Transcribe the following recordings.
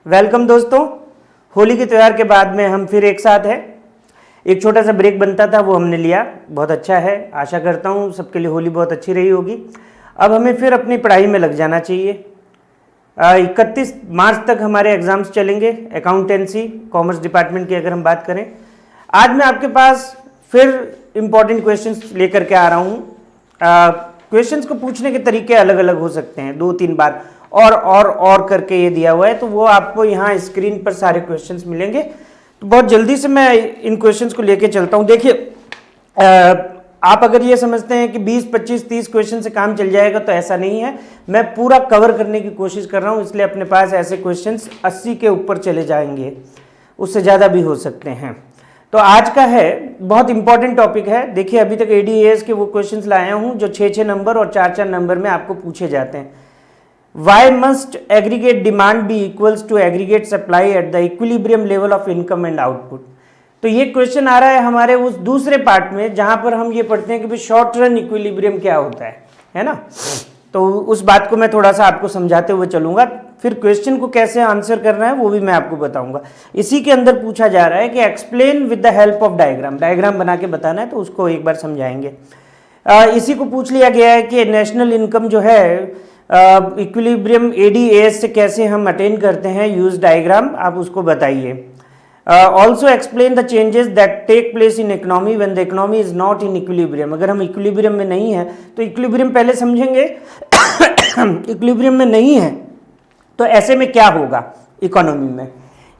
Welcome दोस्तों। होली के त्यौहार के बाद में हम फिर एक साथ हैं। एक छोटा सा ब्रेक बनता था, वो हमने लिया, बहुत अच्छा है। आशा करता हूँ सबके लिए होली बहुत अच्छी रही होगी। अब हमें फिर अपनी पढ़ाई में लग जाना चाहिए। 31 मार्च तक हमारे एग्ज़ाम्स चलेंगे अकाउंटेंसी कॉमर्स डिपार्टमेंट की अगर हम बात करें। आज मैं आपके पास फिर इम्पॉर्टेंट क्वेश्चंस लेकर के आ रहा हूँ। क्वेश्चंस को पूछने के तरीके अलग अलग हो सकते हैं, 2-3 बार और करके ये दिया हुआ है, तो वो आपको यहाँ स्क्रीन पर सारे क्वेश्चंस मिलेंगे। तो बहुत जल्दी से मैं इन क्वेश्चंस को लेके चलता हूँ। देखिए, आप अगर ये समझते हैं कि 20, 25, 30 क्वेश्चन से काम चल जाएगा तो ऐसा नहीं है। मैं पूरा कवर करने की कोशिश कर रहा हूँ, इसलिए अपने पास ऐसे क्वेश्चंस 80 के ऊपर चले जाएंगे, उससे ज़्यादा भी हो सकते हैं। तो आज का है बहुत इंपॉर्टेंट टॉपिक है। देखिए, अभी तक ADAS के वो क्वेश्चंस लाया हूँ जो 6-6 नंबर और 4-4 नंबर में आपको पूछे जाते हैं। Why must aggregate demand be equals to aggregate supply at the equilibrium level of income and output? तो ये क्वेश्चन आ रहा है हमारे उस दूसरे पार्ट में जहां पर हम ये पढ़ते हैं कि भाई शॉर्ट रन इक्विलिब्रियम क्या होता है ना। तो उस बात को मैं थोड़ा सा आपको समझाते हुए चलूंगा, फिर क्वेश्चन को कैसे आंसर करना है वो भी मैं आपको बताऊंगा। इसी के अंदर पूछा जा रहा है कि explain with the help of diagram, diagram बना के बताना है, तो उसको एक बार समझाएंगे। इसी को पूछ लिया गया है कि नेशनल इनकम जो है इक्विलिब्रियम ADAS से कैसे हम अटेन करते हैं, यूज डायग्राम, आप उसको बताइए। Also explain the changes that take place in economy when the economy is not in equilibrium. अगर हम इक्विलिब्रियम में नहीं है तो इक्विलिब्रियम पहले समझेंगे। इक्विलिब्रियम में नहीं है तो ऐसे में क्या होगा इकोनॉमी में।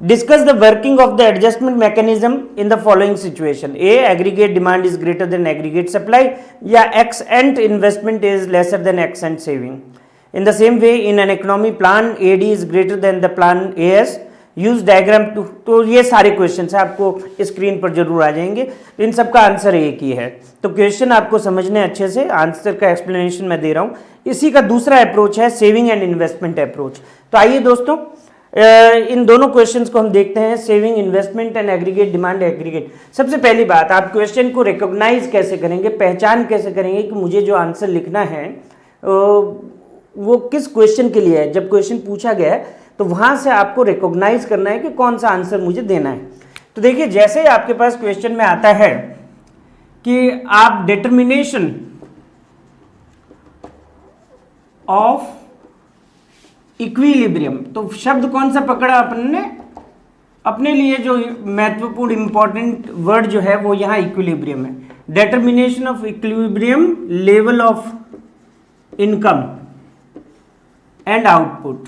Discuss the working of the adjustment mechanism in the following situation. A, aggregate demand is greater than aggregate supply, या ex ante investment is lesser than ex ante saving. In the same way, in an economy, plan AD is greater than the plan AS. Use diagram to। तो ये सारे question है, आपको screen पर जरूर आ जाएंगे। तो इन सब का आंसर एक ही है। तो क्वेश्चन आपको समझने अच्छे से, आंसर का एक्सप्लेनेशन मैं दे रहा हूँ। इसी का दूसरा अप्रोच है सेविंग एंड इन्वेस्टमेंट अप्रोच। तो आइए दोस्तों, इन दोनों क्वेश्चंस को हम देखते हैं, saving, investment and aggregate demand. Aggregate, सबसे पहली बात, आप क्वेश्चन को रिकॉग्नाइज कैसे करेंगे, पहचान कैसे करेंगे कि मुझे जो आंसर लिखना है वो किस क्वेश्चन के लिए है। जब क्वेश्चन पूछा गया है तो वहां से आपको रिकॉग्नाइज करना है कि कौन सा आंसर मुझे देना है। तो देखिए, जैसे ही आपके पास क्वेश्चन में आता है कि आप डिटर्मिनेशन ऑफ इक्विलिब्रियम, तो शब्द कौन सा पकड़ा अपन ने, अपने लिए जो महत्वपूर्ण इंपॉर्टेंट वर्ड जो है वो यहां इक्विलिब्रियम है। Determination of equilibrium level of income and output,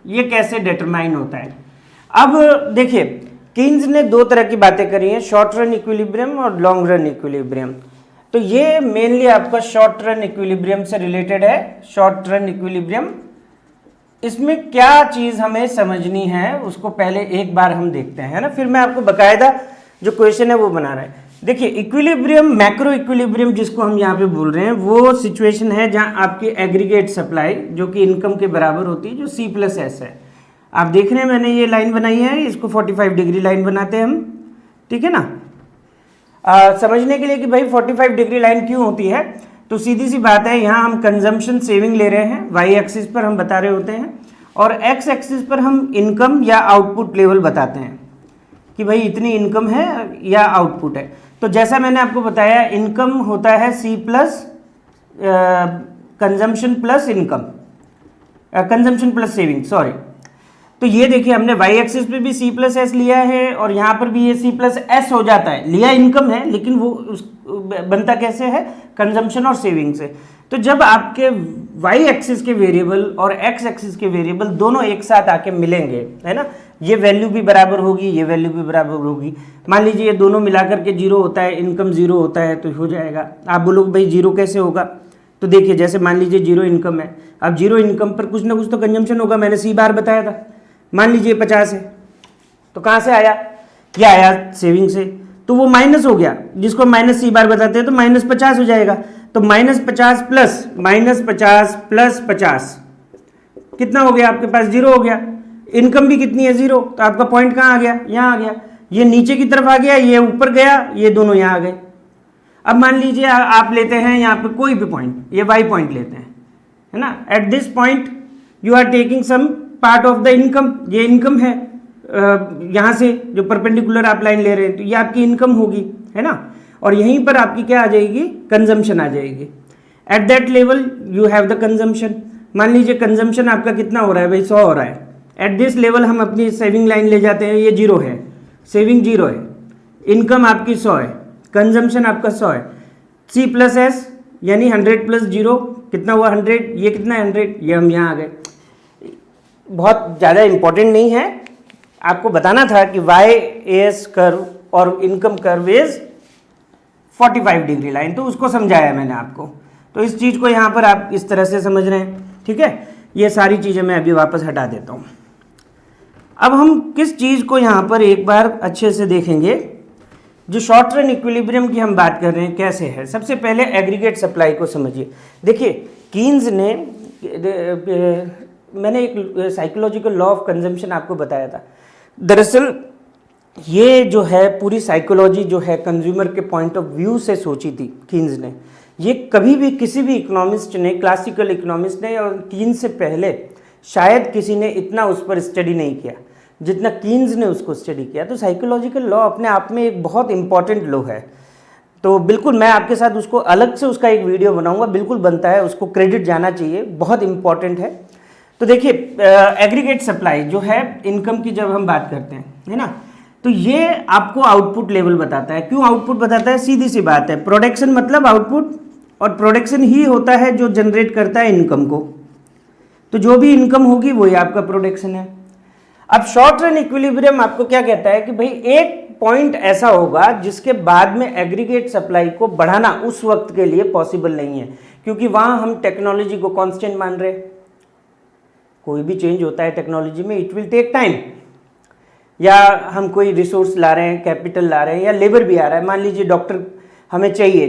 ये कैसे डिटरमाइन होता है। अब देखिए, कीन्स ने दो तरह की बातें करी हैं, शॉर्ट रन इक्विलिब्रियम और लॉन्ग रन इक्विलिब्रियम। तो ये मेनली आपका शॉर्ट रन इक्विलिब्रियम से रिलेटेड है। शॉर्ट रन इक्विलिब्रियम, इसमें क्या चीज हमें समझनी है उसको पहले एक बार हम देखते हैं, है ना, फिर मैं आपको बकायदा जो क्वेश्चन है वो बना रहा है। देखिए, इक्विलिब्रियम, मैक्रो इक्विलिब्रियम जिसको हम यहाँ पे बोल रहे हैं, वो सिचुएशन है जहाँ आपकी एग्रीगेट सप्लाई जो कि इनकम के बराबर होती है, जो C+S है। आप देख रहे हैं मैंने ये लाइन बनाई है, इसको 45 डिग्री लाइन बनाते हैं हम, ठीक है ना। समझने के लिए कि भाई 45 डिग्री लाइन क्यों होती है, तो सीधी सी बात है, यहाँ हम कंजम्पशन सेविंग ले रहे हैं, वाई एक्सिस पर हम बता रहे होते हैं, और एक्स एक्सिस पर हम इनकम या आउटपुट लेवल बताते हैं कि भाई इतनी इनकम है या आउटपुट है। तो जैसा मैंने आपको बताया, इनकम होता है C plus consumption plus income, consumption plus saving, sorry. तो ये देखिए, हमने वाई एक्सिस पे भी C+S लिया है और यहाँ पर भी ये C+S हो जाता है, लिया इनकम है लेकिन वो बनता कैसे है, कंजम्पशन और सेविंग से। तो जब आपके वाई एक्सिस के वेरिएबल और एक्स एक्सिस के वेरिएबल दोनों एक साथ आके मिलेंगे, है ना, ये वैल्यू भी बराबर होगी, ये वैल्यू भी बराबर होगी। मान लीजिए ये दोनों मिलाकर के 0 होता है, इनकम 0 होता है, तो हो जाएगा। आप बोलोगे भाई 0 कैसे होगा, तो देखिए, जैसे मान लीजिए 0 इनकम है, अब 0 इनकम पर कुछ ना कुछ तो कंजम्पशन होगा, मैंने C बार बताया था। मान लीजिए 50 है, तो कहाँ से आया, क्या आया, सेविंग से, तो वो माइनस हो गया, जिसको माइनस C बार बताते हैं, तो -50 हो जाएगा। तो -50 प्लस 50 कितना हो गया आपके पास, 0 हो गया। इनकम भी कितनी है, 0, तो आपका पॉइंट कहाँ आ गया, यहाँ आ गया। ये नीचे की तरफ आ गया, ये ऊपर गया, ये दोनों यहाँ आ गए। अब मान लीजिए आप लेते हैं यहाँ पे कोई भी पॉइंट, ये y पॉइंट लेते हैं, है ना। At this point you are taking some part of the income, ये इनकम है, यहाँ से जो परपेंडिकुलर आप लाइन ले रहे हैं तो ये आपकी इनकम होगी, है ना। और यहीं पर आपकी क्या आ जाएगी, कंजम्पशन आ जाएगी। At that level you have the consumption. मान लीजिए कंजम्पशन आपका कितना हो रहा है भाई, 100 हो रहा है। एट दिस लेवल हम अपनी सेविंग लाइन ले जाते हैं, ये 0 है, सेविंग 0 है, इनकम आपकी 100 है, कंजम्पशन आपका 100 है। C प्लस एस यानी 100 प्लस 0 कितना हुआ 100, ये कितना है 100, ये हम यहाँ आ गए। बहुत ज़्यादा इंपॉर्टेंट नहीं है, आपको बताना था कि YAS कर्व और income curve is 45 degree line, तो उसको समझाया मैंने आपको। तो इस चीज़ को यहाँ पर आप इस तरह से समझ रहे हैं, ठीक है। ये सारी चीज़ें मैं अभी वापस हटा देता हूँ। अब हम किस चीज़ को यहाँ पर एक बार अच्छे से देखेंगे, जो शॉर्ट रन इक्विलिब्रियम की हम बात कर रहे हैं कैसे है। सबसे पहले एग्रीगेट सप्लाई को समझिए। देखिए कीन्स ने, मैंने एक साइकोलॉजिकल लॉ ऑफ कंजम्पशन आपको बताया था। दरअसल ये जो है पूरी साइकोलॉजी जो है कंज्यूमर के पॉइंट ऑफ व्यू से सोची थी कीन्स ने। ये कभी भी किसी भी इकोनॉमिस्ट ने, क्लासिकल इकोनॉमिस्ट ने और कीन्स से पहले शायद किसी ने इतना उस पर स्टडी नहीं किया जितना कीन्स ने उसको स्टडी किया। तो साइकोलॉजिकल लॉ अपने आप में एक बहुत इंपॉर्टेंट लॉ है। तो बिल्कुल मैं आपके साथ उसको अलग से उसका एक वीडियो बनाऊंगा, बिल्कुल बनता है, उसको क्रेडिट जाना चाहिए, बहुत इंपॉर्टेंट है। तो देखिए एग्रीगेट सप्लाई जो है इनकम की जब हम बात करते हैं, है ना, तो ये आपको आउटपुट लेवल बताता है। क्यों आउटपुट बताता है, सीधी सी बात है, प्रोडक्शन मतलब आउटपुट, और प्रोडक्शन ही होता है जो जनरेट करता है इनकम को। तो जो भी इनकम होगी वही आपका प्रोडक्शन है। अब शॉर्ट रन इक्विलिब्रियम आपको क्या कहता है कि भाई एक पॉइंट ऐसा होगा जिसके बाद में एग्रीगेट सप्लाई को बढ़ाना उस वक्त के लिए पॉसिबल नहीं है, क्योंकि वहां हम टेक्नोलॉजी को कांस्टेंट मान रहे हैं। कोई भी चेंज होता है टेक्नोलॉजी में, इट विल टेक टाइम। या हम कोई रिसोर्स ला रहे हैं, कैपिटल ला रहे हैं, या लेबर भी आ रहा है। मान लीजिए डॉक्टर हमें चाहिए,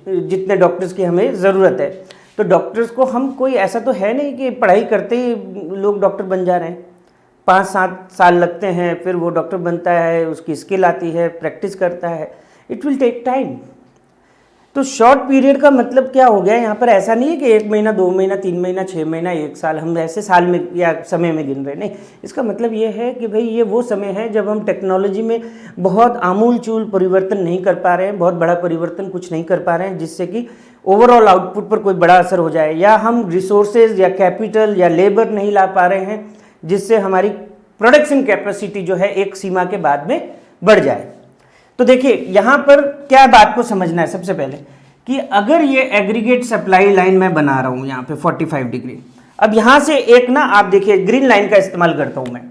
जितने डॉक्टर्स की हमें ज़रूरत है, तो डॉक्टर्स को हम, कोई ऐसा तो है नहीं कि पढ़ाई करते ही लोग डॉक्टर बन जा रहे हैं। 5-7 साल लगते हैं, फिर वो डॉक्टर बनता है, उसकी स्किल आती है, प्रैक्टिस करता है, इट विल टेक टाइम। तो शॉर्ट पीरियड का मतलब क्या हो गया यहाँ पर, ऐसा नहीं है कि 1 महीना 2 महीना 3 महीना 6 महीना 1 साल, हम ऐसे साल में या समय में गिन रहे, नहीं। इसका मतलब ये है कि भाई ये वो समय है जब हम टेक्नोलॉजी में बहुत आमूल चूल परिवर्तन नहीं कर पा रहे हैं, बहुत बड़ा परिवर्तन कुछ नहीं कर पा रहे हैं जिससे कि ओवरऑल आउटपुट पर कोई बड़ा असर हो जाए, या हम रिसोर्सेज या कैपिटल या लेबर नहीं ला पा रहे हैं जिससे हमारी प्रोडक्शन कैपेसिटी जो है एक सीमा के बाद में बढ़ जाए। तो देखिए यहाँ पर क्या बात को समझना है सबसे पहले, कि अगर ये एग्रीगेट सप्लाई लाइन मैं बना रहा हूँ यहाँ पे 45 डिग्री, अब यहाँ से एक ना, आप देखिए ग्रीन लाइन का इस्तेमाल करता हूँ मैं,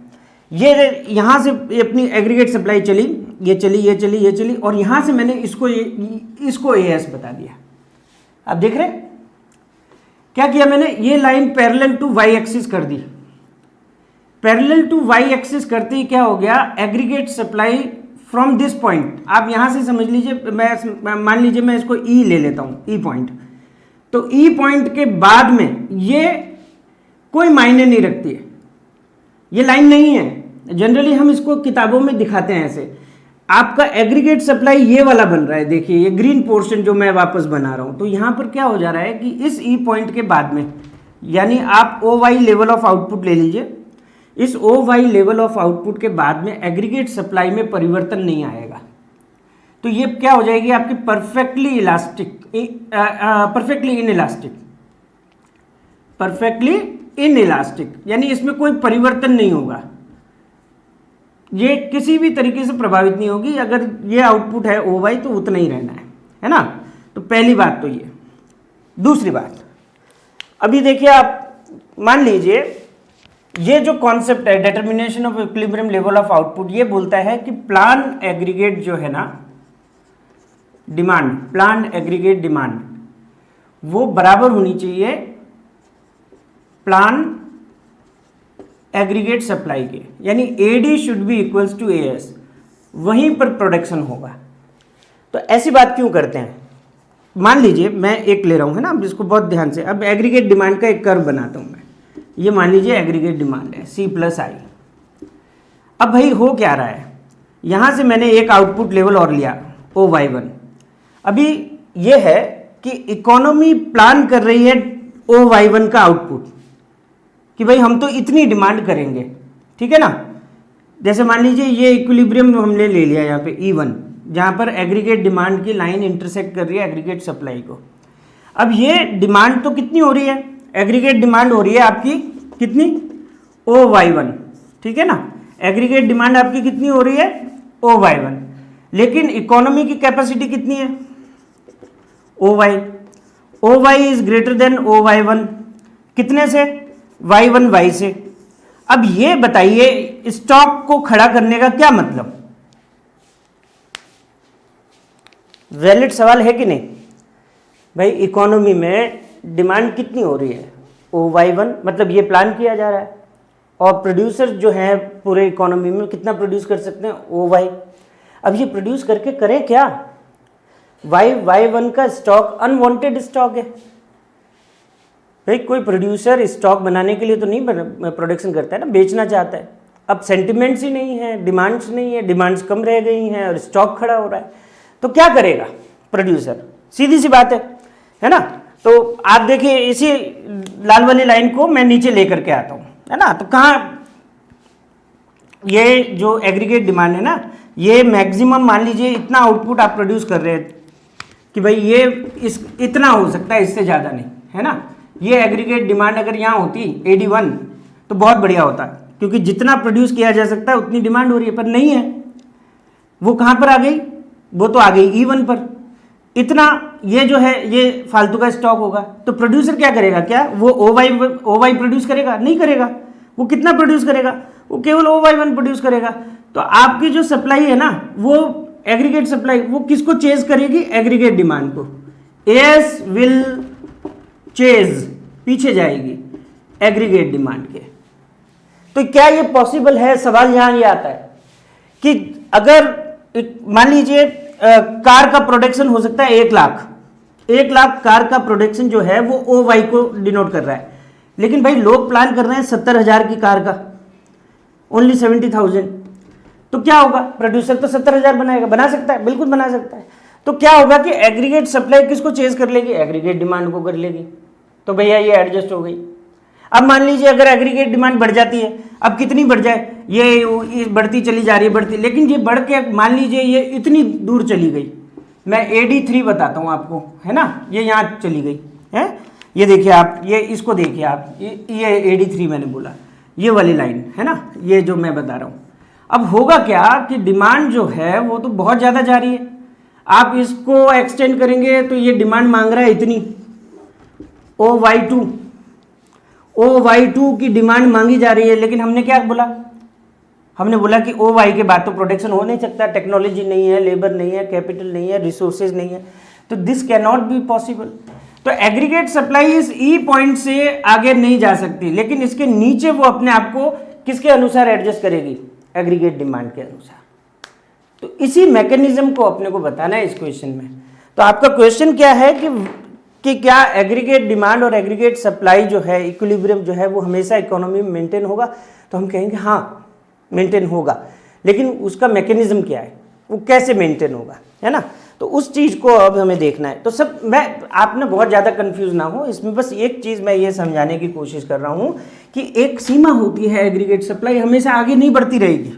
ये यहाँ से अपनी एग्रीगेट सप्लाई चली, ये चली, ये चली, ये चली, और यहाँ से मैंने इसको AS बता दिया। आप देख रहे हैं क्या किया मैंने, ये line parallel to Y axis कर दी। पैरेलल टू वाई एक्सिस करते ही क्या हो गया, aggregate supply from this point, आप यहां से समझ लीजिए, मैं मान लीजिए मैं इसको E ले लेता हूं, E पॉइंट। तो E पॉइंट के बाद में ये कोई मायने नहीं रखती है, ये लाइन नहीं है। जनरली हम इसको किताबों में दिखाते हैं ऐसे। आपका एग्रीगेट सप्लाई ये वाला बन रहा है, देखिए ये ग्रीन पोर्शन जो मैं वापस बना रहा हूं। तो यहां पर क्या हो जा रहा है कि इस E पॉइंट के बाद में, यानी आप OY लेवल ऑफ आउटपुट ले लीजिए, इस OY लेवल ऑफ आउटपुट के बाद में एग्रीगेट सप्लाई में परिवर्तन नहीं आएगा। तो ये क्या हो जाएगी आपकी परफेक्टली इलास्टिक, परफेक्टली इनइलास्टिक, यानी इसमें कोई परिवर्तन नहीं होगा, ये किसी भी तरीके से प्रभावित नहीं होगी। अगर ये आउटपुट है OY तो उतना ही रहना है ना। तो पहली बात तो ये। दूसरी बात, अभी देखिए आप मान लीजिए ये जो कॉन्सेप्ट है determination of equilibrium level of output, ये बोलता है कि प्लान एग्रीगेट जो है ना डिमांड, प्लान एग्रीगेट डिमांड वो बराबर होनी चाहिए प्लान एग्रीगेट सप्लाई के, यानी AD should be equals to AS, वहीं पर प्रोडक्शन होगा। तो ऐसी बात क्यों करते हैं, मान लीजिए मैं एक ले रहा हूं, है ना, अब इसको बहुत ध्यान से, अब एग्रीगेट डिमांड का एक कर्व बनाता हूं मैं। ये मान लीजिए एग्रीगेट डिमांड है C+I। अब भाई हो क्या रहा है, यहां से मैंने एक आउटपुट लेवल और लिया OY1। अभी ये है कि इकोनॉमी प्लान कर रही है OY1 का आउटपुट, कि भाई हम तो इतनी डिमांड करेंगे, ठीक है ना। जैसे मान लीजिए ये इक्विलिब्रियम हमने ले लिया यहाँ पे E1, जहाँ पर एग्रीगेट डिमांड की लाइन इंटरसेक्ट कर रही है एग्रीगेट सप्लाई को। अब ये डिमांड तो कितनी हो रही है, एग्रीगेट डिमांड हो रही है आपकी कितनी, OY1, ठीक है ना। एग्रीगेट डिमांड आपकी कितनी हो रही है, OY1, लेकिन इकोनॉमी की कैपेसिटी कितनी है, OY is greater then OY1, कितने से, Y1Y से। अब ये बताइए स्टॉक को खड़ा करने का क्या मतलब, वैलिड सवाल है कि नहीं भाई। इकोनॉमी में डिमांड कितनी हो रही है, OY1, मतलब ये प्लान किया जा रहा है, और प्रोड्यूसर जो है पूरे इकोनॉमी में कितना प्रोड्यूस कर सकते हैं, OY। अब ये प्रोड्यूस करके करें क्या, Y1 का स्टॉक अनवांटेड स्टॉक है भाई। कोई प्रोड्यूसर स्टॉक बनाने के लिए तो नहीं प्रोडक्शन करता है ना, बेचना चाहता है। अब सेंटिमेंट्स ही नहीं है, डिमांड्स नहीं है, डिमांड्स कम रह गई हैं और स्टॉक खड़ा हो रहा है, तो क्या करेगा प्रोड्यूसर, सीधी सी बात है ना। तो आप देखिए इसी लाल वाली लाइन को मैं नीचे लेकर के आता हूँ, है ना। तो कहाँ ये जो एग्रीगेट डिमांड है ना, ये मैक्सिमम मान लीजिए इतना आउटपुट आप प्रोड्यूस कर रहे हैं कि भाई ये इतना हो सकता है, इससे ज़्यादा नहीं, है ना। ये एग्रीगेट डिमांड अगर यहाँ होती AD1 तो बहुत बढ़िया होता, क्योंकि जितना प्रोड्यूस किया जा सकता है उतनी डिमांड हो रही है, पर नहीं है। वो कहाँ पर आ गई, वो तो आ गई E1 पर। इतना ये जो है ये फालतू का स्टॉक होगा, तो प्रोड्यूसर क्या करेगा, क्या वो OY प्रोड्यूस करेगा, नहीं करेगा। वो कितना प्रोड्यूस करेगा, वो केवल OY1 प्रोड्यूस करेगा। तो आपकी जो सप्लाई है ना, वो एग्रीगेट सप्लाई, वो किसको चेज करेगी, एग्रीगेट डिमांड को। AS विल चेज, पीछे जाएगी एग्रीगेट डिमांड के। तो क्या ये पॉसिबल है, सवाल यहां ये आता है कि अगर मान लीजिए कार का प्रोडक्शन हो सकता है 1 लाख कार का प्रोडक्शन जो है वो OY को डिनोट कर रहा है, लेकिन भाई लोग प्लान कर रहे हैं 70,000 की कार का, ओनली 70,000। तो क्या होगा, प्रोड्यूसर तो 70,000 बनाएगा, बना सकता है, बिल्कुल बना सकता है। तो क्या होगा कि एग्रीगेट सप्लाई किसको चेज कर लेगी, एग्रीगेट डिमांड को कर लेगी। तो भैया ये एडजस्ट हो गई। अब मान लीजिए अगर एग्रीगेट डिमांड बढ़ जाती है, अब कितनी बढ़ जाए, ये बढ़ती चली जा रही है, बढ़ती, लेकिन ये बढ़ के मान लीजिए ये इतनी दूर चली गई, मैं AD3 बताता हूँ आपको, है ना। ये यहाँ चली गई है, ये देखिए आप, ये इसको देखिए आप, ये AD3 मैंने बोला, ये वाली लाइन है ना, ये जो मैं बता रहा हूँ। अब होगा क्या कि डिमांड जो है वो तो बहुत ज़्यादा जा रही है, आप इसको एक्सटेंड करेंगे तो ये डिमांड मांग रहा है इतनी, OY2 की डिमांड मांगी जा रही है। लेकिन हमने क्या बोला, हमने बोला कि OY के बाद तो प्रोडक्शन हो नहीं सकता, टेक्नोलॉजी नहीं है, लेबर नहीं है, कैपिटल नहीं है, रिसोर्सेज नहीं है, तो this can not be possible. तो एग्रीगेट सप्लाई इस E पॉइंट से आगे नहीं जा सकती, लेकिन इसके नीचे वो अपने आप को किसके अनुसार एडजस्ट करेगी, एग्रीगेट डिमांड के अनुसार। तो इसी मैकेनिज्म को अपने को बताना है इस क्वेश्चन में। तो आपका क्वेश्चन क्या है कि क्या एग्रीगेट डिमांड और एग्रीगेट सप्लाई जो है, इक्विलिब्रियम जो है, वो हमेशा इकोनॉमी में मेंटेन होगा। तो हम कहेंगे हाँ मेंटेन होगा, लेकिन उसका मैकेनिज्म क्या है, वो कैसे मेंटेन होगा, है ना। तो उस चीज़ को अब हमें देखना है। तो सब आपने बहुत ज़्यादा कंफ्यूज ना हो इसमें, बस एक चीज़ मैं ये समझाने की कोशिश कर रहा हूँ कि एक सीमा होती है, एग्रीगेट सप्लाई हमेशा आगे नहीं बढ़ती रहेगी।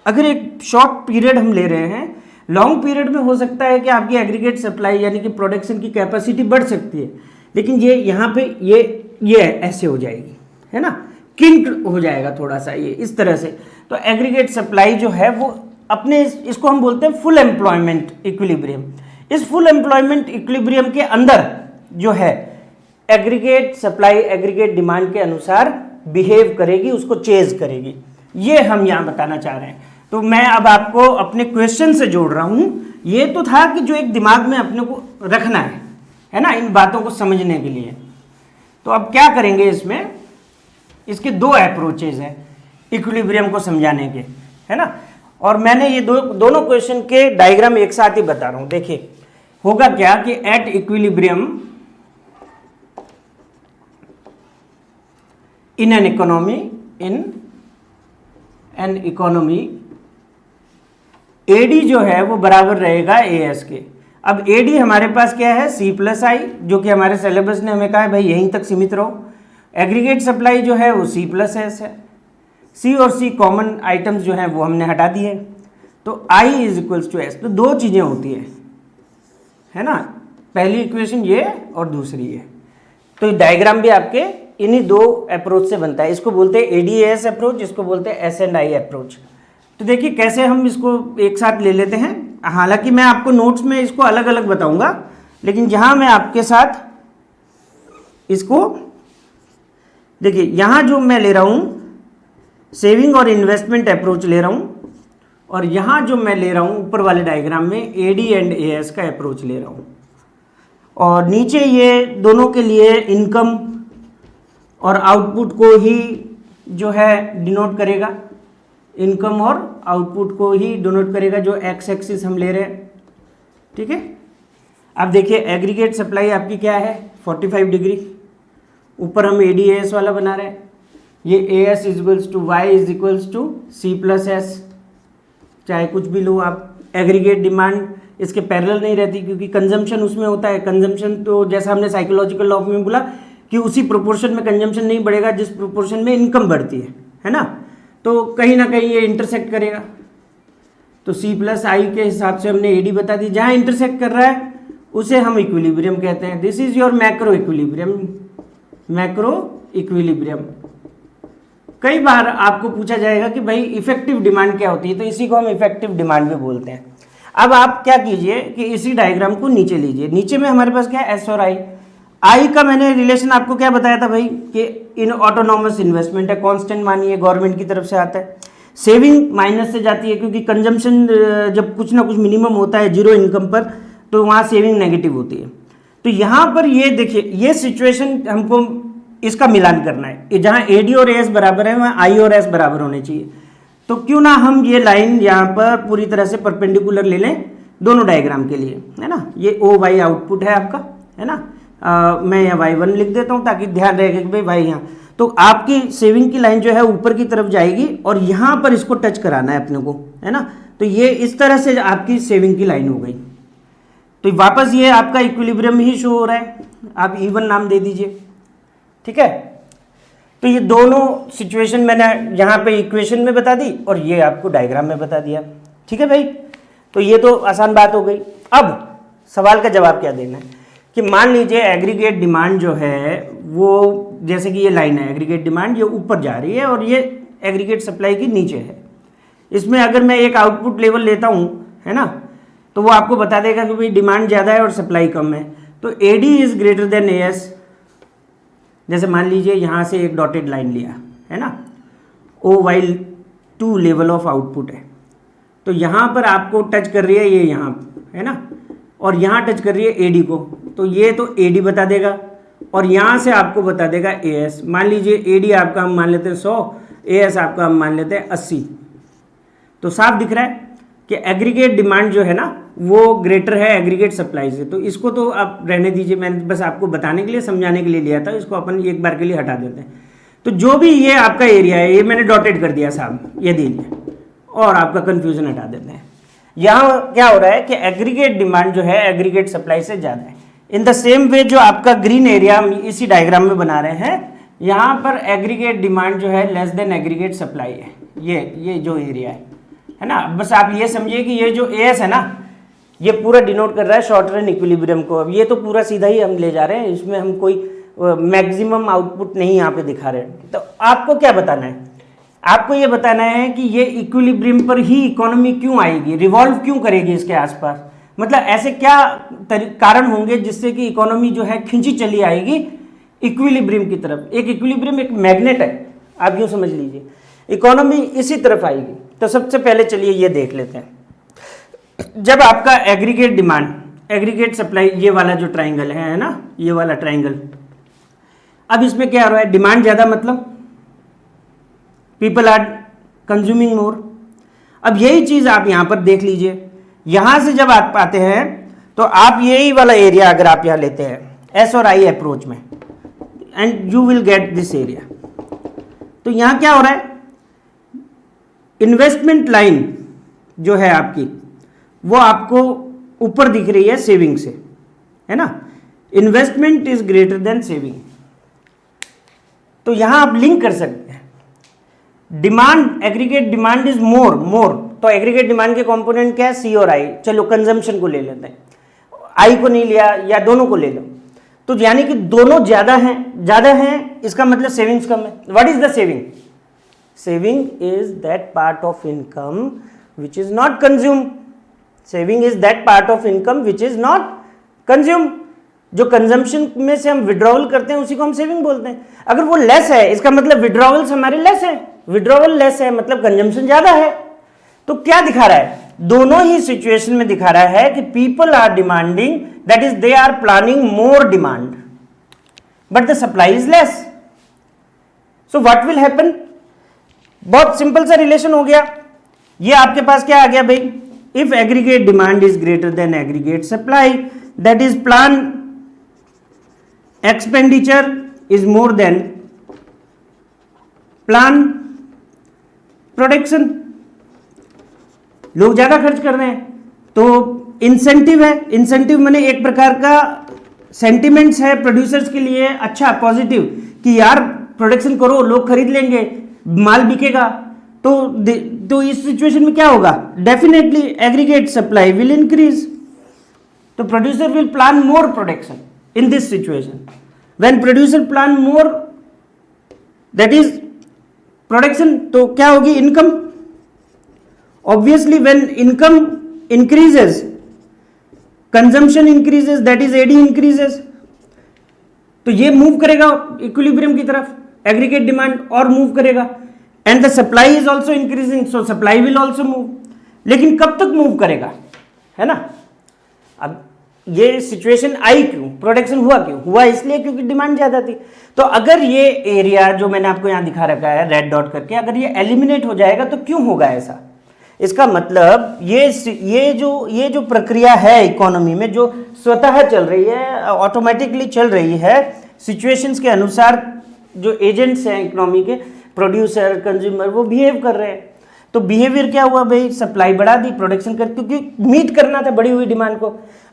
अगर एक शॉर्ट पीरियड हम ले रहे हैं, लॉन्ग पीरियड में हो सकता है कि आपकी एग्रीगेट सप्लाई यानी कि प्रोडक्शन की कैपेसिटी बढ़ सकती है, लेकिन ये यहाँ पे ये ऐसे हो जाएगी, है ना, किंक्ड हो जाएगा थोड़ा सा ये इस तरह से। तो एग्रीगेट सप्लाई जो है वो अपने इसको हम बोलते हैं फुल एम्प्लॉयमेंट इक्विलिब्रियम। इस फुल एम्प्लॉयमेंट इक्विलिब्रियम के अंदर जो है एग्रीगेट सप्लाई एग्रीगेट डिमांड के अनुसार बिहेव करेगी, उसको चेज करेगी। ये हम यहाँ बताना चाह रहे हैं। तो मैं अब आपको अपने क्वेश्चन से जोड़ रहा हूँ। ये तो था कि जो एक दिमाग में अपने को रखना है ना, इन बातों को समझने के लिए। तो अब क्या करेंगे, इसमें इसके 2 अप्रोचेज हैं इक्विलिब्रियम को समझाने के, है ना। और मैंने ये दोनों क्वेश्चन के डायग्राम एक साथ ही बता रहा हूं। देखिए होगा क्या कि at equilibrium in an economy AD जो है वो बराबर रहेगा AS के। अब AD हमारे पास क्या है, C+I, जो कि हमारे सिलेबस ने हमें कहा है भाई यहीं तक सीमित रहो। एग्रीगेट सप्लाई जो है वो C प्लस एस है। C और C कॉमन आइटम्स जो हैं वो हमने हटा दिए, तो I is equals to S। तो दो चीज़ें होती है ना, पहली इक्वेशन ये और दूसरी ये। तो डायग्राम भी आपके इन्हीं दो अप्रोच से बनता है। इसको बोलते हैं ADAS अप्रोच, इसको बोलते हैं S&I अप्रोच। तो देखिए कैसे हम इसको एक साथ ले लेते हैं। हालांकि मैं आपको नोट्स में इसको अलग अलग बताऊंगा, लेकिन यहाँ मैं आपके साथ इसको देखिए, यहाँ जो मैं ले रहा हूँ सेविंग और इन्वेस्टमेंट अप्रोच ले रहा हूँ, और यहाँ जो मैं ले रहा हूँ ऊपर वाले डायग्राम में AD&AS का अप्रोच ले रहा हूँ। और नीचे ये दोनों के लिए इनकम और आउटपुट को ही जो है डिनोट करेगा, इनकम और आउटपुट को ही डिनोट करेगा, जो एक्स एक्सिस हम ले रहे हैं। ठीक है, अब देखिए एग्रीगेट सप्लाई आपकी क्या है 45 डिग्री, ऊपर हम ADAS वाला बना रहे हैं। ये AS equals to Y is equals to C plus S, चाहे कुछ भी लो आप। एग्रीगेट डिमांड इसके पैरेलल नहीं रहती, क्योंकि कंजम्पशन उसमें होता है। कंजम्पशन तो जैसा हमने साइकोलॉजिकल लॉ में बोला कि उसी प्रोपोर्शन में कंजम्पशन नहीं बढ़ेगा जिस प्रोपोर्शन में इनकम बढ़ती है ना। तो कहीं ना कहीं ये इंटरसेक्ट करेगा। तो C प्लस आई के हिसाब से हमने AD बता दी। जहाँ इंटरसेक्ट कर रहा है उसे हम इक्विलिब्रियम कहते हैं। This is your macro equilibrium. Macro equilibrium. कई बार आपको पूछा जाएगा कि भाई इफेक्टिव डिमांड क्या होती है, तो इसी को हम इफेक्टिव डिमांड भी बोलते हैं। अब आप क्या कीजिए कि इसी डायग्राम को नीचे लीजिए। नीचे में हमारे पास क्या है S और I का मैंने रिलेशन आपको क्या बताया था भाई कि इन ऑटोनॉमस इन्वेस्टमेंट है, कांस्टेंट मानिए, गवर्नमेंट की तरफ से आता है। सेविंग माइनस से जाती है, क्योंकि कंजम्पशन जब कुछ ना कुछ मिनिमम होता है जीरो इनकम पर, तो वहाँ सेविंग नेगेटिव होती है। तो यहाँ पर ये देखिए, ये सिचुएशन हमको इसका मिलान करना है। जहाँ AD और AS बराबर है वहाँ I और S बराबर होने चाहिए। तो क्यों ना हम ये लाइन यहाँ पर पूरी तरह से परपेंडिकुलर ले लें दोनों डायग्राम के लिए, है ना। ये OY आउटपुट है आपका, है ना। मैं यहाँ Y1 लिख देता हूँ ताकि ध्यान रहे कि भाई Y यहाँ। तो आपकी सेविंग की लाइन जो है ऊपर की तरफ जाएगी और यहाँ पर इसको टच कराना है अपने को, है ना। तो ये इस तरह से आपकी सेविंग की लाइन हो गई। तो वापस ये आपका इक्विलिब्रियम ही शो हो रहा है, आप E1 नाम दे दीजिए। ठीक है, तो ये दोनों सिचुएशन मैंने यहाँ पे इक्वेशन में बता दी और ये आपको डायग्राम में बता दिया। ठीक है भाई, तो ये तो आसान बात हो गई। अब सवाल का जवाब क्या देना है कि मान लीजिए एग्रीगेट डिमांड जो है वो, जैसे कि ये लाइन है, एग्रीगेट डिमांड ये ऊपर जा रही है और ये एग्रीगेट सप्लाई की नीचे है। इसमें अगर मैं एक आउटपुट लेवल लेता हूँ, है ना, तो वो आपको बता देगा कि भाई डिमांड ज़्यादा है और सप्लाई कम है। तो AD is greater then AS। जैसे मान लीजिए यहाँ से एक डॉटेड लाइन लिया, है ना, OY2 लेवल ऑफ आउटपुट है। तो यहाँ पर आपको टच कर रही है ये यहाँ, है ना, और यहाँ टच कर रही है AD को, तो ये तो AD बता देगा और यहाँ से आपको बता देगा AS। मान लीजिए AD आपका हम मान लेते हैं 100, AS आपका हम मान लेते हैं 80। तो साफ दिख रहा है कि एग्रीगेट डिमांड जो है ना वो ग्रेटर है एग्रीगेट सप्लाई से। तो इसको तो आप रहने दीजिए, मैंने बस आपको बताने के लिए, समझाने के लिए लिया था, इसको अपन एक बार के लिए हटा देते हैं। तो जो भी ये आपका एरिया है ये मैंने डॉटेड कर दिया साहब, ये दीजिए, और आपका कन्फ्यूजन हटा देते हैं। यहाँ क्या हो रहा है कि एग्रीगेट डिमांड जो है एग्रीगेट सप्लाई से ज़्यादा है। इन द सेम वे जो आपका ग्रीन एरिया हम इसी डायग्राम में बना रहे हैं, यहाँ पर एग्रीगेट डिमांड जो है लेस देन एग्रीगेट सप्लाई है। ये जो एरिया है ना, बस आप ये समझिए कि ये जो AS है ना, ये पूरा डिनोट कर रहा है शॉर्ट रन इक्विलिब्रियम को। अब ये तो पूरा सीधा ही हम ले जा रहे हैं, इसमें हम कोई मैक्सिमम आउटपुट नहीं यहाँ पे दिखा रहे हैं। तो आपको क्या बताना है, आपको ये बताना है कि ये इक्विलिब्रियम पर ही इकोनॉमी क्यों आएगी, रिवॉल्व क्यों करेगी इसके आसपास। मतलब ऐसे क्या कारण होंगे जिससे कि इकोनॉमी जो है खिंची चली आएगी इक्विलिब्रियम की तरफ। एक इक्विलिब्रियम एक मैग्नेट है, आप यूँ समझ लीजिए, इकोनॉमी इसी तरफ आएगी। तो सबसे पहले चलिए ये देख लेते हैं। जब आपका एग्रीगेट डिमांड, एग्रीगेट सप्लाई, ये वाला जो ट्राइंगल है ना, ये वाला ट्राइंगल, अब इसमें क्या हो रहा है, डिमांड ज़्यादा मतलब पीपल आर कंज्यूमिंग मोर। अब यही चीज़ आप यहाँ पर देख लीजिए, यहाँ से जब आप आते हैं तो आप यही वाला एरिया अगर आप यहाँ लेते हैं S और I अप्रोच में, and you will get this area. तो यहाँ क्या हो रहा है, इन्वेस्टमेंट लाइन जो है आपकी वो आपको ऊपर दिख रही है सेविंग से, है ना। Investment is greater then saving. तो यहां आप लिंक कर सकते हैं, demand, aggregate demand is more, तो एग्रीगेट डिमांड के कंपोनेंट क्या है, सी और आई। चलो कंजम्पशन को ले लेते हैं, आई को नहीं लिया या दोनों को ले लो, तो यानी कि दोनों ज्यादा हैं, इसका मतलब सेविंग्स कम है। What is the saving? Saving is that part of income which is not consume. Saving is that part of income which is not consume. जो कंजम्पशन में से हम विड्रॉवल करते हैं उसी को हम सेविंग बोलते हैं। अगर वो लेस है, इसका मतलब विड्रॉवल्स हमारे लेस है, विड्रॉवल लेस है मतलब कंजम्पशन ज्यादा है। तो क्या दिखा रहा है, दोनों ही सिचुएशन में दिखा रहा है कि people are demanding, that is they are planning more demand but the supply is less. So what will happen? बहुत सिंपल सा रिलेशन हो गया। ये आपके पास क्या आ गया भाई, if aggregate demand is greater than aggregate supply, that is plan expenditure is more than plan production. लोग ज्यादा खर्च कर रहे हैं तो इंसेंटिव है, इंसेंटिव माने एक प्रकार का सेंटिमेंट्स है प्रोड्यूसर्स के लिए, अच्छा पॉजिटिव कि यार प्रोडक्शन करो, लोग खरीद लेंगे, माल बिकेगा। तो इस सिचुएशन में क्या होगा, definitely aggregate supply will increase, तो producer will plan more production in this situation. When producer plan more that is production, तो क्या होगी, income. Obviously when income increases consumption increases, that is AD increases. तो ये move करेगा equilibrium की तरफ, aggregate demand और मूव करेगा, and the supply is also increasing, so supply will also move. लेकिन कब तक मूव करेगा, है ना। अब ये सिचुएशन आई क्यों, प्रोडक्शन हुआ क्यों, हुआ इसलिए क्योंकि डिमांड ज्यादा थी। तो अगर ये एरिया जो मैंने आपको यहां दिखा रखा है रेड डॉट करके, अगर ये एलिमिनेट हो जाएगा तो क्यों होगा ऐसा? इसका मतलब ये जो प्रक्रिया है इकोनॉमी में, जो स्वतः चल रही है, ऑटोमेटिकली चल रही है, सिचुएशंस के अनुसार जो एजेंट्स हैं इकोनॉमी के, प्रोड्यूसर कंज्यूमर, वो बिहेव कर रहे हैं। तो बिहेवियर क्या हुआ भाई, सप्लाई बढ़ा दी, प्रोडक्शन कर, क्योंकि मीट करना था बढ़ी हुई डिमांड को,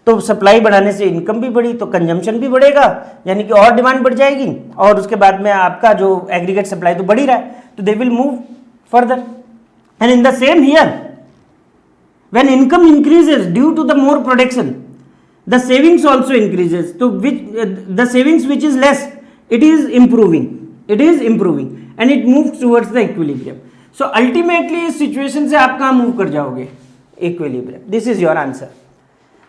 तो सप्लाई बढ़ाने से इनकम भी बढ़ी, तो कंजम्पशन भी बढ़ेगा, यानी कि और डिमांड बढ़ जाएगी, और उसके बाद में आपका जो एग्रीगेट सप्लाई तो बढ़ ही रहा है, तो they will move further. And in the same here, when income increases due to the more production, the savings also increases. So the savings which is less, it is improving, and it moves towards the equilibrium. So ultimately इस situation से आप कहाँ move कर जाओगे, equilibrium. This is your answer.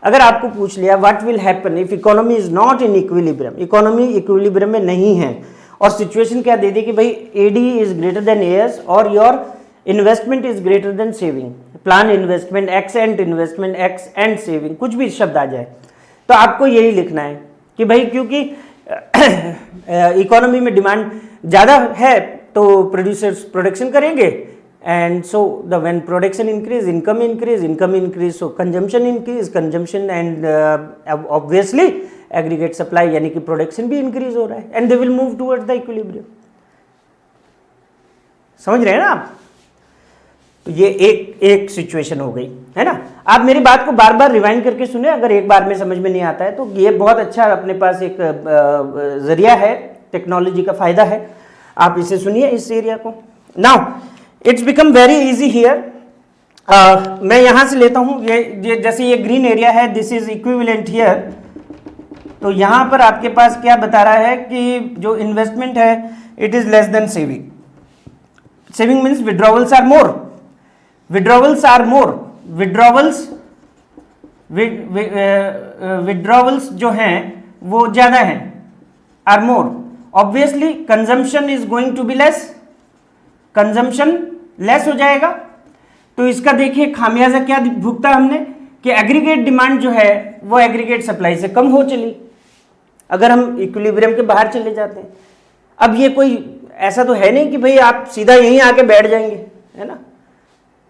अगर आपको पूछ लिया what will happen if economy is not in equilibrium, economy equilibrium में नहीं है, और situation क्या दे दी कि भाई AD is greater than AS और your investment is greater then saving, plan investment x ante investment x ante saving, कुछ भी शब्द आ जाए तो आपको यही लिखना है कि भाई क्योंकि इकोनॉमी में डिमांड ज़्यादा है तो प्रोड्यूसर्स प्रोडक्शन करेंगे, and so the when production increase income increase, so consumption increase consumption, and obviously aggregate supply यानी कि प्रोडक्शन भी इंक्रीज हो रहा है, and they will move towards the equilibrium. समझ रहे हैं ना आप? तो ये एक सिचुएशन हो गई, है ना। आप मेरी बात को बार बार रिवाइंड करके सुने, अगर एक बार में समझ में नहीं आता है तो ये बहुत अच्छा अपने पास एक जरिया है, टेक्नोलॉजी का फायदा है, आप इसे सुनिए इस एरिया को। Now it's become very easy here. मैं यहां से लेता हूं, ये जैसे ये ग्रीन एरिया है, दिस इज इक्विवेलेंट हियर। तो यहां पर आपके पास क्या बता रहा है कि जो इन्वेस्टमेंट है it is less than saving. Saving means withdrawals are more, withdrawals जो हैं वो ज्यादा हैं, are more. Obviously consumption is going to be less, consumption less हो जाएगा। तो इसका देखिए खामियाजा क्या भुगता हमने कि एग्रीगेट डिमांड जो है वो एग्रीगेट सप्लाई से कम हो चली, अगर हम इक्विलिब्रियम के बाहर चले जाते हैं। अब ये कोई ऐसा तो है नहीं कि भाई आप सीधा यहीं आके बैठ जाएंगे, है ना।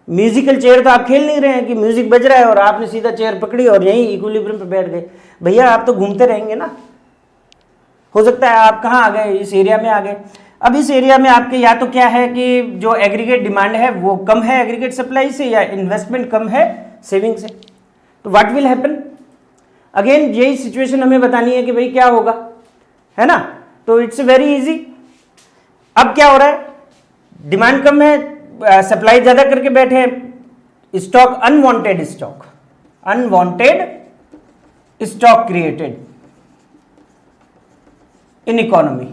म्यूजिकल चेयर तो आप खेल नहीं रहे हैं कि म्यूजिक बज रहा है और आपने सीधा चेयर पकड़ी और यहीं इक्विलिब्रियम पे बैठ गए। भैया आप तो घूमते रहेंगे ना, हो सकता है आप कहाँ आ गए, इस एरिया में आ गए। अब इस एरिया में आपके या तो क्या है कि जो एग्रीगेट डिमांड है वो कम है एग्रीगेट सप्लाई से, या इन्वेस्टमेंट कम है सेविंग से। तो व्हाट विल हैपन, अगेन यही सिचुएशन हमें बतानी है कि भाई क्या होगा, है ना। तो इट्स वेरी इजी, अब क्या हो रहा है, डिमांड कम है, सप्लाई ज्यादा करके बैठे हैं, stock unwanted stock created in economy.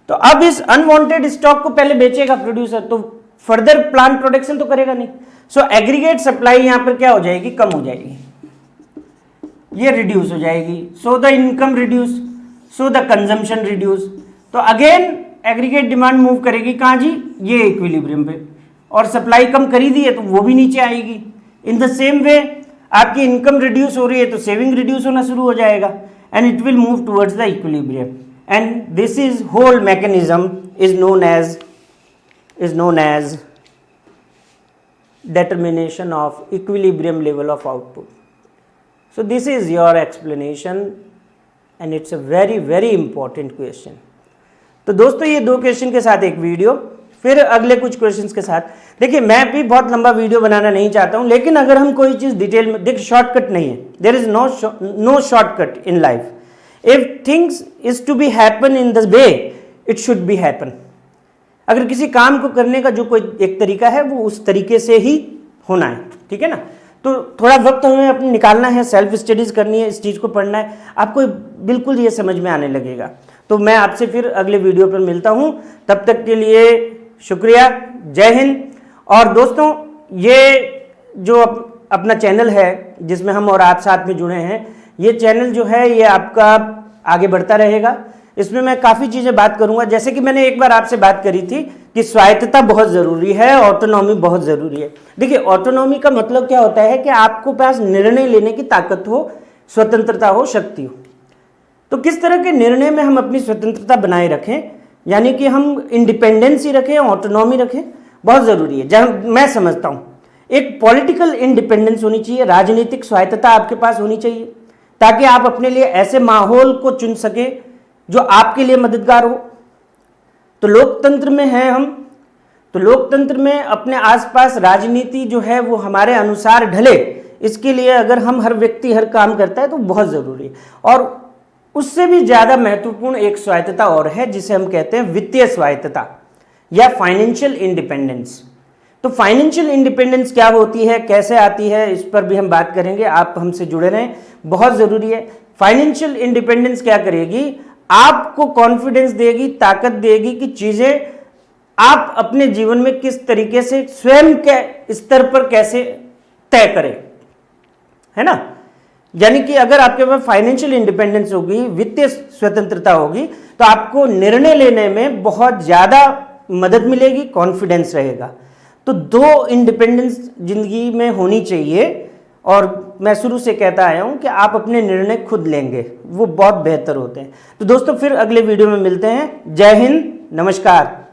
तो अब इस अनवांटेड स्टॉक को पहले बेचेगा प्रोड्यूसर, तो फर्दर प्लांट प्रोडक्शन तो करेगा नहीं। सो एग्रीगेट सप्लाई यहां पर क्या हो जाएगी, कम हो जाएगी, ये रिड्यूस हो जाएगी। So the income reduce, so the consumption reduce. तो अगेन एग्रीगेट डिमांड मूव करेगी कहां जी, ये इक्विलिब्रियम पे, और सप्लाई कम करी दी है तो वो भी नीचे आएगी। इन द सेम वे आपकी इनकम रिड्यूस हो रही है तो सेविंग रिड्यूस होना शुरू हो जाएगा, and it will move towards the equilibrium, and this is whole mechanism is known as determination of equilibrium level of output. So this is your explanation and it's a very important question. तो दोस्तों ये 2 question के साथ एक video, फिर अगले कुछ questions के साथ। देखिए मैं भी बहुत लंबा वीडियो बनाना नहीं चाहता हूं, लेकिन अगर हम कोई चीज डिटेल में, देखिए शॉर्टकट नहीं है, there is no shortcut in life. If things is to be happen in the way it should be happen. अगर किसी काम को करने का जो कोई एक तरीका है वो उस तरीके से ही होना है, ठीक है ना। तो थोड़ा वक्त हमें अपने निकालना है, सेल्फ स्टडीज करनी है, इस चीज़ को पढ़ना है, आपको बिल्कुल ये समझ में आने लगेगा। तो मैं आपसे फिर अगले वीडियो पर मिलता हूँ, तब तक के लिए शुक्रिया, जय हिंद। और दोस्तों ये जो अपना चैनल है जिसमें हम और आप साथ में जुड़े हैं, ये चैनल जो है ये आपका आगे बढ़ता रहेगा। इसमें मैं काफ़ी चीज़ें बात करूंगा, जैसे कि मैंने एक बार आपसे बात करी थी कि स्वायत्तता बहुत ज़रूरी है, ऑटोनॉमी बहुत ज़रूरी है। देखिए ऑटोनॉमी का मतलब क्या होता है कि आपको पास निर्णय लेने की ताकत हो, स्वतंत्रता हो, शक्ति हो। तो किस तरह के निर्णय में हम अपनी स्वतंत्रता बनाए रखें, यानी कि हम इंडिपेंडेंसी रखें, ऑटोनॉमी रखें, बहुत ज़रूरी है। जहाँ मैं समझता हूँ एक पॉलिटिकल इंडिपेंडेंस होनी चाहिए, राजनीतिक स्वायत्तता आपके पास होनी चाहिए, ताकि आप अपने लिए ऐसे माहौल को चुन सकें जो आपके लिए मददगार हो। तो लोकतंत्र में हैं हम, तो लोकतंत्र में अपने आसपास राजनीति जो है वो हमारे अनुसार ढले, इसके लिए अगर हम हर व्यक्ति हर काम करता है तो बहुत ज़रूरी है। और उससे भी ज़्यादा महत्वपूर्ण एक स्वायत्तता और है जिसे हम कहते हैं वित्तीय स्वायत्तता या फाइनेंशियल इंडिपेंडेंस। तो फाइनेंशियल इंडिपेंडेंस क्या होती है, कैसे आती है, इस पर भी हम बात करेंगे। आप हमसे जुड़े रहें, बहुत ज़रूरी है। फाइनेंशियल इंडिपेंडेंस क्या करेगी, आपको कॉन्फिडेंस देगी, ताकत देगी कि चीज़ें आप अपने जीवन में किस तरीके से स्वयं के स्तर पर कैसे तय करें, है ना। यानी कि अगर आपके पास फाइनेंशियल इंडिपेंडेंस होगी, वित्तीय स्वतंत्रता होगी, तो आपको निर्णय लेने में बहुत ज़्यादा मदद मिलेगी, कॉन्फिडेंस रहेगा। तो 2 इंडिपेंडेंस जिंदगी में होनी चाहिए, और मैं शुरू से कहता आया हूं कि आप अपने निर्णय खुद लेंगे, वो बहुत बेहतर होते हैं। तो दोस्तों फिर अगले वीडियो में मिलते हैं। जय हिंद, नमस्कार।